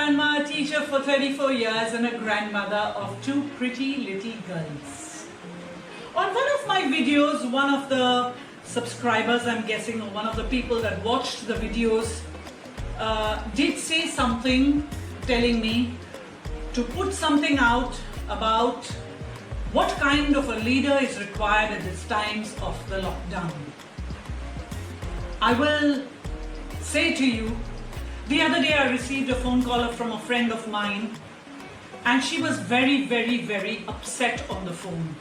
grandma, a teacher for 34 years and a grandmother of two pretty little girls. On one of my videos, one of the subscribers, I'm guessing, or one of the people that watched the videos did say something telling me to put something out about what kind of a leader is required at these times of the lockdown. I will say to you, the other day I received a phone call from a friend of mine, and she was very, very, very upset on the phone.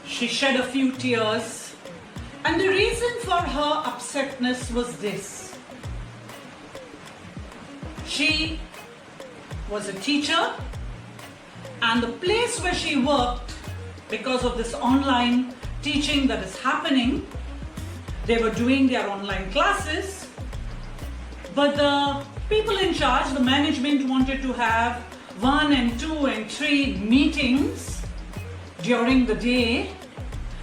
She shed a few tears, and the reason for her upsetness was this. She was a teacher, and the place where she worked, because of this online teaching that is happening, they were doing their online classes, but the people in charge, the management, wanted to have 1 and 2 and 3 meetings during the day.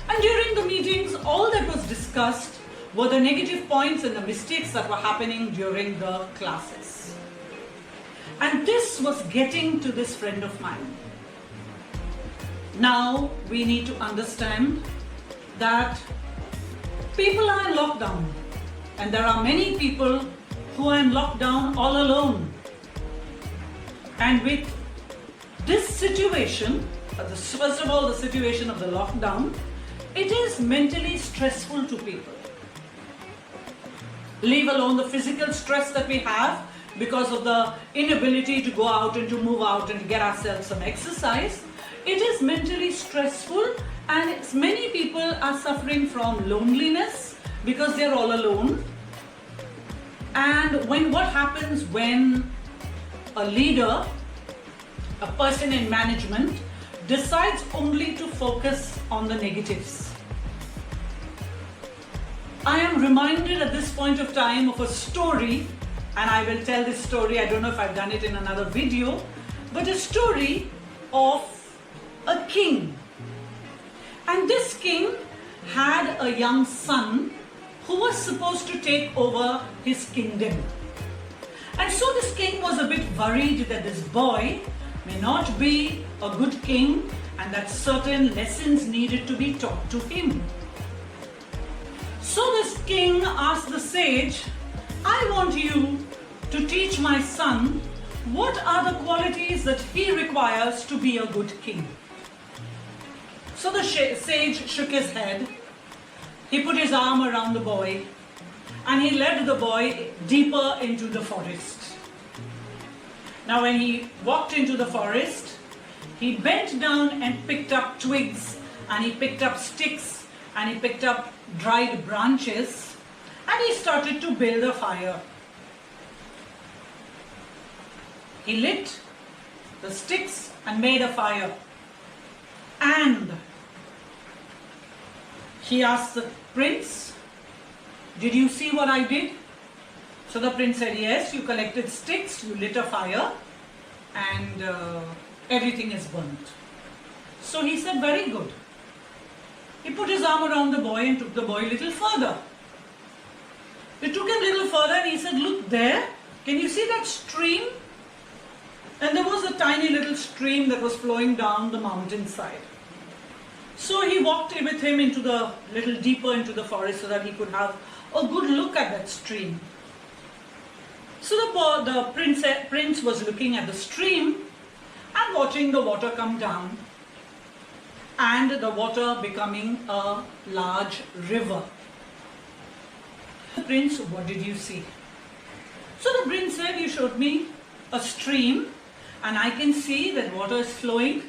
And during the meetings, all that was discussed were the negative points and the mistakes that were happening during the classes. And this was getting to this friend of mine. Now we need to understand that people are in lockdown, and there are many people who are in lockdown all alone. And with this situation, first of all, the situation of the lockdown, it is mentally stressful to people. Leave alone the physical stress that we have because of the inability to go out and to move out and to get ourselves some exercise. It is mentally stressful, and many people are suffering from loneliness because they're all alone. And what happens when a leader, a person in management, decides only to focus on the negatives? I am reminded at this point of time of a story, and I will tell this story, I don't know if I've done it in another video, but a story of a king. And this king had a young son who was supposed to take over his kingdom. And so this king was a bit worried that this boy may not be a good king and that certain lessons needed to be taught to him. So this king asked the sage, I want you to teach my son what are the qualities that he requires to be a good king. So the sage shook his head. He put his arm around the boy and he led the boy deeper into the forest. Now when he walked into the forest, he bent down and picked up twigs, and he picked up sticks, and he picked up dried branches, and he started to build a fire. He lit the sticks and made a fire. And he asked the prince, did you see what I did? So the prince said, yes, you collected sticks, you lit a fire, and everything is burnt. So he said, very good. He put his arm around the boy and took the boy a little further. He took him a little further and he said, look there, can you see that stream? And there was a tiny little stream that was flowing down the mountainside. So he walked with him into the little deeper into the forest so that he could have a good look at that stream. So the prince was looking at the stream and watching the water come down and the water becoming a large river. The prince, what did you see? So the prince said, you showed me a stream and I can see that water is flowing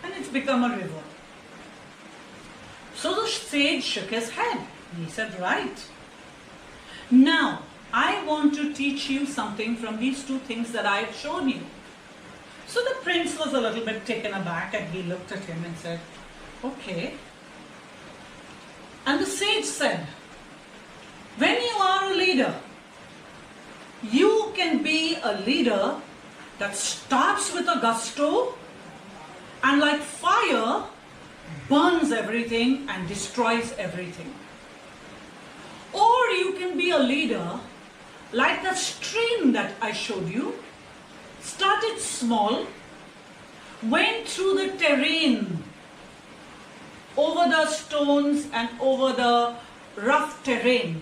and it's become a river. So the sage shook his head. He said, right. Now, I want to teach you something from these two things that I have shown you. So the prince was a little bit taken aback and he looked at him and said, okay. And the sage said, when you are a leader, you can be a leader that starts with a gusto and like fire burns everything and destroys everything. Or you can be a leader like the stream that I showed you, started small, went through the terrain, over the stones and over the rough terrain.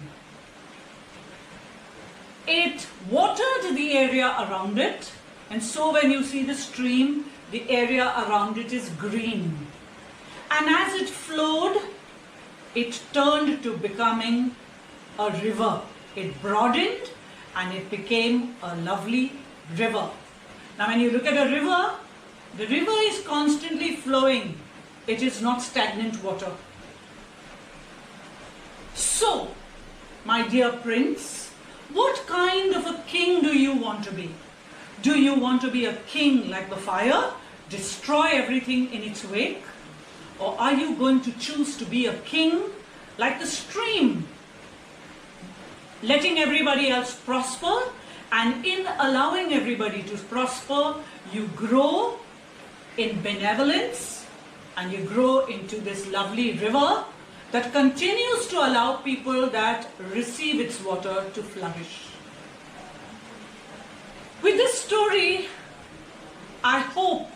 It watered the area around it, and so when you see the stream, the area around it is green. And as it flowed, it turned to becoming a river. It broadened and it became a lovely river. Now when you look at a river, the river is constantly flowing. It is not stagnant water. So, my dear prince, what kind of a king do you want to be? Do you want to be a king like the fire, destroy everything in its wake? Or are you going to choose to be a king like the stream, letting everybody else prosper, and in allowing everybody to prosper, you grow in benevolence and you grow into this lovely river that continues to allow people that receive its water to flourish. With this story, I hope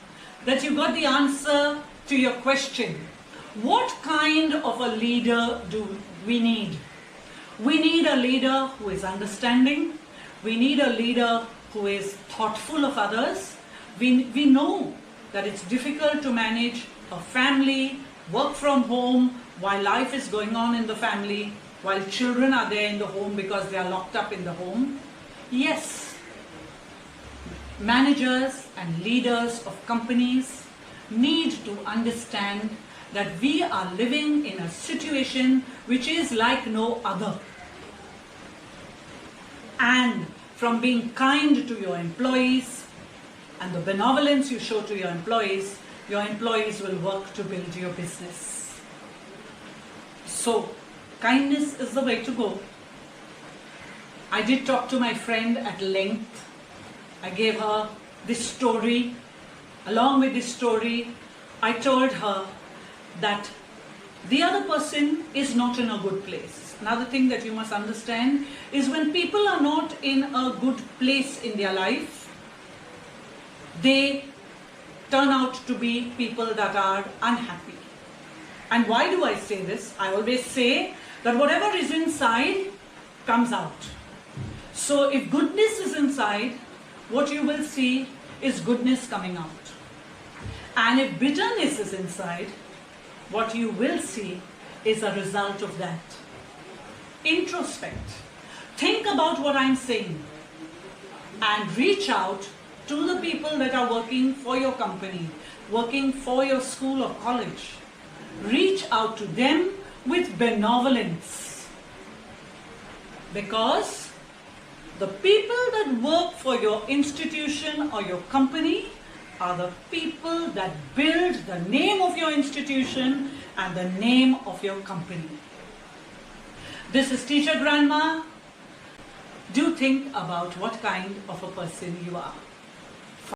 that you got the answer to your question. What kind of a leader do we need? We need a leader who is understanding. We need a leader who is thoughtful of others. We know that it's difficult to manage a family, work from home, while life is going on in the family, while children are there in the home because they are locked up in the home. Yes, managers and leaders of companies need to understand that we are living in a situation which is like no other. And from being kind to your employees and the benevolence you show to your employees will work to build your business. So, kindness is the way to go. I did talk to my friend at length. I gave her this story. Along with this story, I told her that the other person is not in a good place. Another thing that you must understand is when people are not in a good place in their life, they turn out to be people that are unhappy. And why do I say this? I always say that whatever is inside comes out. So if goodness is inside, what you will see is goodness coming out. And if bitterness is inside, what you will see is a result of that. Introspect. Think about what I'm saying and reach out to the people that are working for your company, working for your school or college. Reach out to them with benevolence. Because the people that work for your institution or your company are the people that build the name of your institution and the name of your company. This is Teacher Grandma. Do think about what kind of a person you are.